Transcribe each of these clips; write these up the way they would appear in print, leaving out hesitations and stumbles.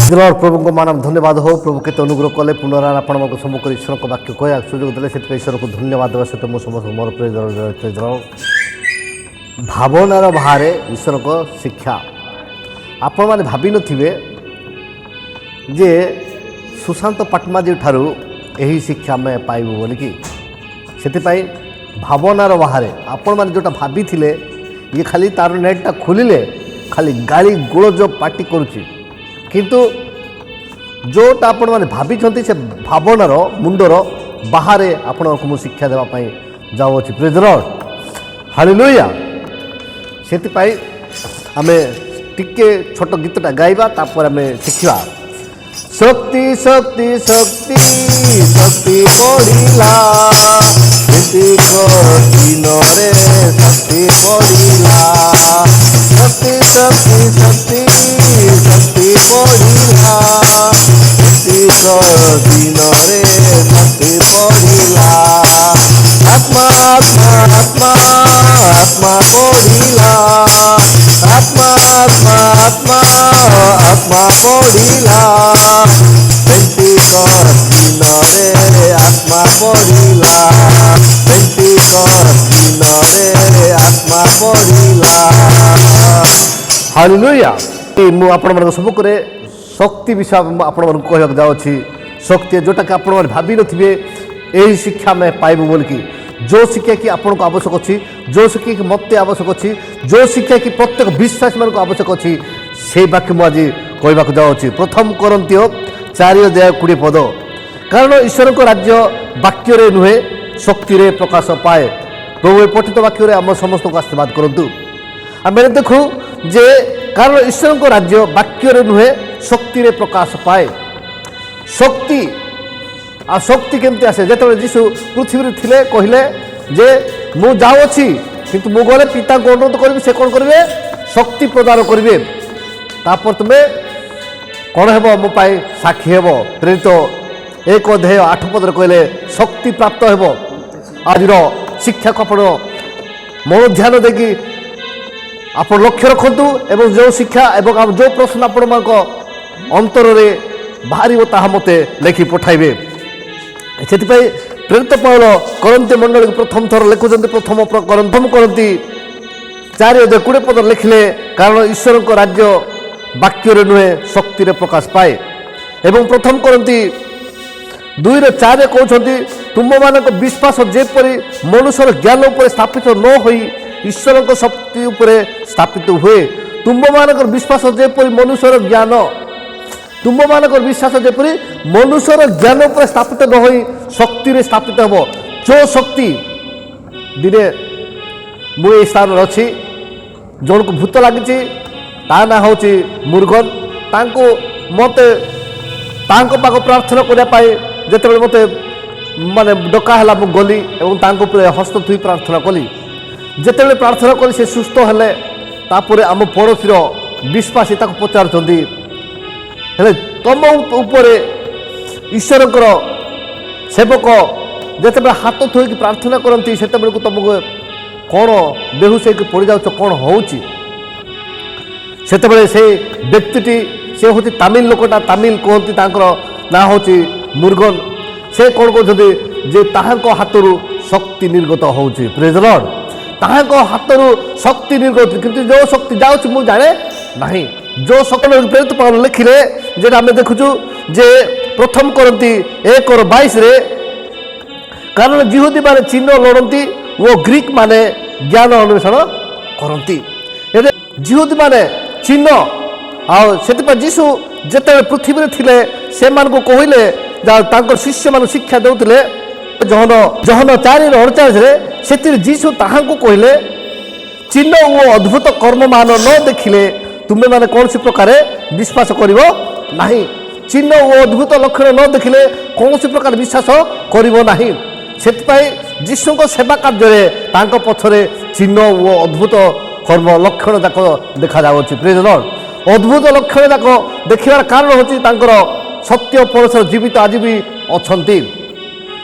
प्रभु को मान धन्यवाद हो प्रभु के अनुग्रह कले पुनराय आपण सम्मुख ईश्वर को वाक्य कह सुजोग देते से ईश्वर को धन्यवाद देवा सहित मो समस्त मोर प्रिय भावनार बाहर ईश्वर को शिक्षा आपण मैंने भावी नथिबे जे सुशांत पाटमाजी ठारू यही शिक्षा आम पाइबू बोलिकी से भावनार बाहर आपण मैंने जोटा भाभी थिले ये खाली तार नेटा खोलिले खाली गाली गोलज पार्टी करुच्ची किंतु जोटा आपण मैंने भाभी से भावनार मुंडर बाहर आपण को शिक्षा देवाई जाऊँगी प्रेज लॉर्ड हालेलुया से आम टिके छोट गीतटा गाइबा तापर आम शिखा शक्ति शक्ति शक्ति शक्ति बढ़िला दिन रे शक्ति बढ़िला शक्ति शक्ति शक्ति शक्ति बढ़िला दिन रे शक्ति बढ़िला आत्मा आत्मा आत्मा आत्मा बढ़िला आत्मा आत्मा आत्मा आत्मा बढ़िला दिन रे आत्मा बढ़िला दिन रे आत्मा बढ़िला हालेलुया मु आपण सम्मुख शक्ति विषय आपण कहवाक जाऊँगी शक्ति जोटा कि आपण भावी नथिबे यही शिक्षा में पाइबू बोलिकी जो शिक्षा कि आपण को आवश्यक अच्छी जो शिक्षा कि मत आवश्यक अच्छी जो शिक्षा कि प्रत्येक विश्वास मान आवश्यक अच्छी से वाक्य मुझे कहवाक जाऊँगी प्रथम करंती 4:20 पद कारण ईश्वर को राज्य वाक्य नुहे शक्ति रे प्रकाश पाए प्रभु पठित वाक्य आम समस्त को आशीर्वाद करूँ आम देखूँ जे कारण ईश्वर को राज्य वाक्य नुहे शक्ति रे प्रकाश पाए शक्ति आ शक्ति केमती आसे जो जीशु पृथ्वी थिले कहले जे मु जाऊँगी किंतु मु गले पिता को अनुरोध करी से कौन करेंगे शक्ति प्रदान करेंगे तापर तुम्हें कौन हेब मो पाई साक्षी हेब प्रेरित 1:8 पदर कहले शक्ति प्राप्त हेब आज शिक्षा को आपण मन ध्यान देकी आप लक्ष्य रखु एवं जो शिक्षा एवं जो प्रश्न आपण अंतर बाहर ताहा मते लिखि पठाइबे से प्रेरित पौल करंती मंडली प्रथम थर लिखुं प्रथम करंथम करंती 4:20 पद लिखिले कारण ईश्वर को राज्य वाक्य नुहे शक्ति रे प्रकाश पाए एवं प्रथम करंती 2:4 कहते तुम मान विश्वास जेपरी मनुष्यर ज्ञान उपर स्थापित न होई ईश्वर को शक्ति उपर स्थापित हुए तुम मान विश्वास जेपरी मनुष्यर ज्ञान तुम मान विश्वास जेपरी मनुष्यर ज्ञान उपर स्थापित न होई शक्ति रे स्थापित हम जो शक्ति दिने मुझे स्थान अच्छी जन को भूत लगी ता ना हूँ मुर्गन तांको मते तांको पाख प्रार्थना करने जिते मते माने डकाला मु गली और तांको पर हस्त थुई प्रार्थना कली जिते प्रार्थना कली से सुस्थ हेले तापर आम पड़ोशी विश्वासी पचार हेले तुम उपर ईश्वर सेवक जिते हाथ थोक प्रार्थना करती से तुमको कौन बेहुश होकर पड़ जाऊँ कौन होती से व्यक्ति से हूँ तमिल लोकटा तमिल कहती ना हूँ मुर्गन से कौन कहते जे ताहांको हाथरू शक्ति निर्गत होउची प्रेज लॉर्ड ताहांको हाथरू शक्ति निर्गत किंतु जो शक्ति जाउची मु जाने नहीं जो शक्ति प्रेरित पौल लिखिले जेटा आम देखुचु जे प्रथम करंती 1:22 रे कारण जिहुदी माने चिन्ह लड़ती वो ग्रीक माने ज्ञान अन्वेषण करती जिहुदी माने चिन्ह आ जीशु जिते पृथ्वी थिले से मानक कहले तांकर शिष्य मान शिक्षा देउतले जहन 4:48 से जीशु ताहांको कहले चिन्ह वो अद्भुत कर्म मान न देखिले तुम्हें माने कौन सी प्रकार विश्वास करिवो नहीं चिन्ह वो अद्भुत लक्षण न देखिले कौन सी प्रकार विश्वास करिवो नहीं से जीशु को सेवा कार्य तांको पछरे चिन्ह वो अद्भुत कर्म लक्षण जाक देखा जाउछि प्रेज लॉर्ड अद्भुत लक्षण जाक देखिबार कारण होछि तांकर सत्य परमेश्वर जीवित आज भी अछंती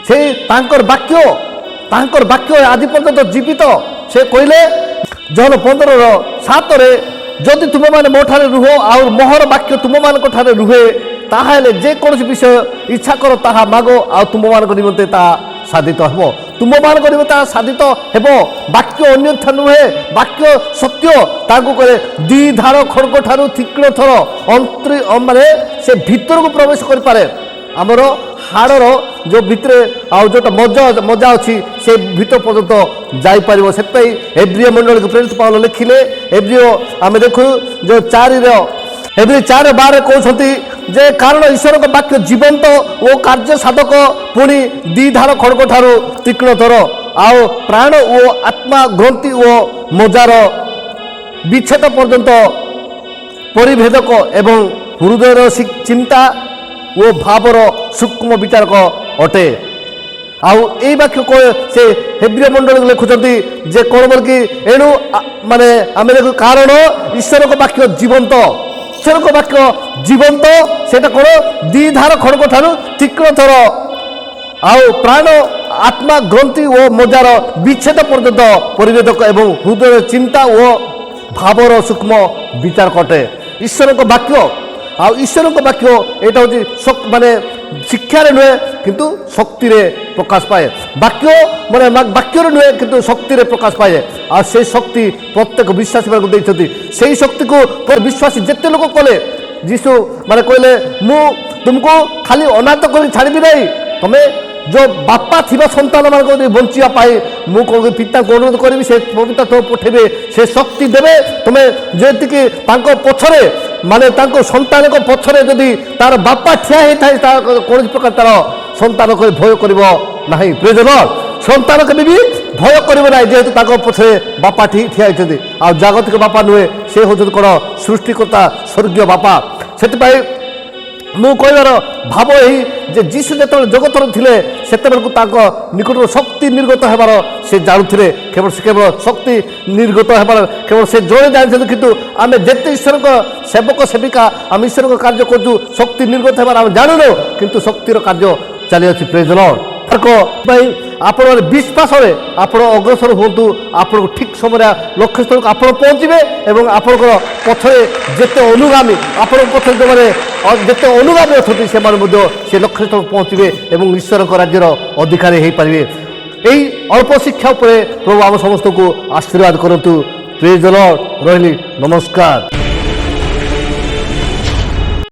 से तांकर वाक्य आज पर्यंत जीवित से कहले जहन 15:7 ଯଦି ତୁମେମାନେ ମୋ ଠାରେ ରୁହ ଆଉ ମୋହର ବାକ୍ୟ ତୁମମାନଙ୍କ ଠାରେ ରୁହେ ତାହେଲେ ଯେକୌଣସି ବିଷୟ ଇଚ୍ଛା କର ତାହା ମାଗ ଆଉ ତୁମମାନଙ୍କ ନିମନ୍ତେ ତାହା ସାଧିତ ହେବ। ତୁମମାନଙ୍କ ନିମନ୍ତେ ତାହା ସାଧିତ ହେବ। ବାକ୍ୟ ଅନ୍ୟଥା ନୁହେଁ, ବାକ୍ୟ ସତ୍ୟ। ତାକୁ କରେ ଦି ଧାର ଖଡ଼ଗ ଠାରୁ ତୀକ୍ଷ୍ଣ ଥର ମାନେ ସେ ଭିତରକୁ ପ୍ରବେଶ କରିପାରେ। ଆମର ହାଡ଼ର ଯେଉଁ ଭିତରେ ଆଉ ଯେଉଁଟା ମଜା ଅଛି ସେ ଭିତର ପର୍ଯ୍ୟନ୍ତ ଯାଇପାରିବ। ସେଥିପାଇଁ ଏବ୍ରିୟ ମଣ୍ଡଳୀକୁ ପ୍ରେରିତ ପାଉଲ ଲେଖିଲେ, ଏବ୍ରିୟ ଆମେ ଦେଖୁ ଯେଉଁ 4:12 କହୁଛନ୍ତି ଯେ କାରଣ ଈଶ୍ୱରଙ୍କ ବାକ୍ୟ ଜୀବନ୍ତ ଓ କାର୍ଯ୍ୟ ସାଧକ, ପୁଣି ଦି ଧାର ଖଡ଼ଗ ଠାରୁ ତୀକ୍ଷ୍ଣତର, ଆଉ ପ୍ରାଣ ଓ ଆତ୍ମା ଗ୍ରନ୍ଥି ଓ ମଜାର ବିଚ୍ଛେଦ ପର୍ଯ୍ୟନ୍ତ ପରିଭେଦକ ଏବଂ ହୃଦୟର ଚିନ୍ତା ଓ ଭାବର ସୂକ୍ଷ୍ମ ବିଚାରକ ଅଟେ। ଆଉ ଏଇ ବାକ୍ୟ ସେ ହେବ୍ରିୟ ମଣ୍ଡଳୀକୁ ଲେଖୁଛନ୍ତି ଯେ କ'ଣ ବୋଲିକି, ଏଣୁ ମାନେ ଆମେ ଦେଖୁ କାରଣ ଈଶ୍ୱରଙ୍କ ବାକ୍ୟ ଜୀବନ୍ତ, ଈଶ୍ୱରଙ୍କ ବାକ୍ୟ ଜୀବନ୍ତ, ସେଇଟା କ'ଣ ଦି ଧାର ଖଡ଼ଗ ଠାରୁ ତୀକ୍ଷ୍ଣତର, ଆଉ ପ୍ରାଣ ଆତ୍ମା ଗ୍ରନ୍ଥି ଓ ମଜାର ବିଚ୍ଛେଦ ପର୍ଯ୍ୟନ୍ତ ପରିବେଦକ ଏବଂ ହୃଦୟର ଚିନ୍ତା ଓ ଭାବର ସୂକ୍ଷ୍ମ ବିଚାରକ ଅଟେ। ଈଶ୍ୱରଙ୍କ ବାକ୍ୟ, ଆଉ ଈଶ୍ୱରଙ୍କ ବାକ୍ୟ ଏଇଟା ହେଉଛି ମାନେ ଶିକ୍ଷାରେ ନୁହେଁ କିନ୍ତୁ ଶକ୍ତିରେ ପ୍ରକାଶ ପାଏ। ବାକ୍ୟ ମାନେ ବାକ୍ୟରେ ନୁହେଁ କିନ୍ତୁ ଶକ୍ତିରେ ପ୍ରକାଶ ପାଏ। ଆଉ ସେଇ ଶକ୍ତି ପ୍ରତ୍ୟେକ ବିଶ୍ୱାସୀମାନଙ୍କୁ ଦେଇଛନ୍ତି। ସେଇ ଶକ୍ତିକୁ ବିଶ୍ୱାସୀ ଯେତେ ଲୋକ କଲେ, ଯୀଶୁ ମାନେ କହିଲେ ମୁଁ ତୁମକୁ ଖାଲି ଅନାଥ କରି ଛାଡ଼ିବି ନାହିଁ, ତମେ ଯେଉଁ ବାପା ଥିବା ସନ୍ତାନମାନଙ୍କୁ ଯଦି ବଞ୍ଚିବା ପାଇଁ ମୁଁ କ'ଣ ପିତାଙ୍କୁ ଅନୁରୋଧ କରିବି, ସେ ପବିତ୍ର ଆତ୍ମା ପଠାଇବେ, ସେ ଶକ୍ତି ଦେବେ। ତମେ ଯେତିକି ତାଙ୍କ ପଛରେ ମାନେ ତାଙ୍କ ସନ୍ତାନଙ୍କ ପଛରେ ଯଦି ତାର ବାପା ଠିଆ ହେଇଥାଏ, ତାର କୌଣସି ପ୍ରକାର ତାର ସନ୍ତାନ ଭୟ କରିବ ନାହିଁ। ପ୍ରେଜ୍ ଦ ଲର୍ଡ। ସନ୍ତାନ କେବେ ବି ଭୟ କରିବ ନାହିଁ, ଯେହେତୁ ତାଙ୍କ ପଛରେ ବାପା ଠିଆ ହେଇଛନ୍ତି। ଆଉ ଜାଗତିକ ବାପା ନୁହେଁ, ସେ ହେଉଛନ୍ତି କ'ଣ ସୃଷ୍ଟିକର୍ତ୍ତା ସ୍ୱର୍ଗୀୟ ବାପା। ସେଥିପାଇଁ ମୁଁ କହିବାର ଭାବ ଏହି ଯେ ଯୀଶୁ ଯେତେବେଳେ ଜଗତରେ ଥିଲେ ସେତେବେଳକୁ ତାଙ୍କ ନିକଟରୁ ଶକ୍ତି ନିର୍ଗତ ହେବାର ସେ ଜାଣୁଥିଲେ। କେବଳ ଶକ୍ତି ନିର୍ଗତ ହେବାର କେବଳ ସେ ଜଣେ ଜାଣିଛନ୍ତି। କିନ୍ତୁ ଆମେ ଯେତେ ଈଶ୍ୱରଙ୍କ ସେବକ ସେବିକା ଆମେ ଈଶ୍ୱରଙ୍କ କାର୍ଯ୍ୟ କରୁଛୁ, ଶକ୍ତି ନିର୍ଗତ ହେବାର ଆମେ ଜାଣୁନୁ, କିନ୍ତୁ ଶକ୍ତିର କାର୍ଯ୍ୟ ଚାଲିଅଛି। ପ୍ରେଜ୍ ଦ ଲର୍ଡ। ପାଇଁ ଆପଣମାନେ ବିଶ୍ୱାସରେ ଆପଣ ଅଗ୍ରସର ହୁଅନ୍ତୁ। ଆପଣଙ୍କୁ ଠିକ୍ ସମୟରେ ଲକ୍ଷ୍ୟସ୍ଥଳକୁ ଆପଣ ପହଞ୍ଚିବେ ଏବଂ ଆପଣଙ୍କର ପଛରେ ଯେତେ ଅନୁଗାମୀ, ଆପଣଙ୍କ ପଛରେ ଯେଉଁମାନେ ଯେତେ ଅନୁଗାମୀ ଅଛନ୍ତି ସେମାନେ ମଧ୍ୟ ସେ ଲକ୍ଷ୍ୟସ୍ଥଳକୁ ପହଞ୍ଚିବେ ଏବଂ ଈଶ୍ୱରଙ୍କ ରାଜ୍ୟର ଅଧିକାରୀ ହୋଇପାରିବେ। ଏହି ଅଳ୍ପ ଶିକ୍ଷା ଉପରେ ପ୍ରଭୁ ଆମ ସମସ୍ତଙ୍କୁ ଆଶୀର୍ବାଦ କରନ୍ତୁ। ପ୍ରେଜ୍ ଦ ଲର୍ଡ। ରହିଲି, ନମସ୍କାର।